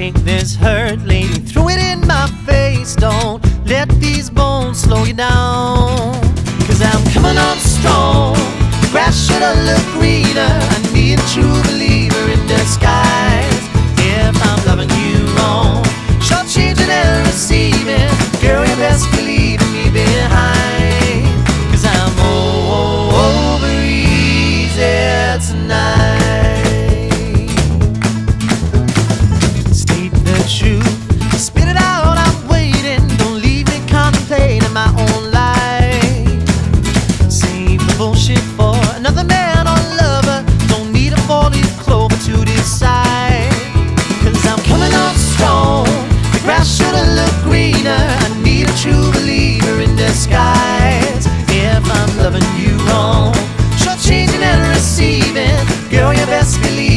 take this hurt, lady, throw it in my face. Don't let these bones slow you down. Cause I'm coming on strong. The grass should have looked greener. I need a true believer in disguise. If I'm loving you wrong, short-changing and receiving, girl, you best believe in me behind. Cause I'm over easy tonight. State the truth, spit it out, I'm waiting. Don't leave me contemplating my own life. Save the bullshit for another man or lover. Don't need a four-leaf clover to decide. Cause I'm coming on strong. The grass should have looked greener. I need a true believer in disguise. If I'm loving you wrong, short-changing and receiving, girl, you best believe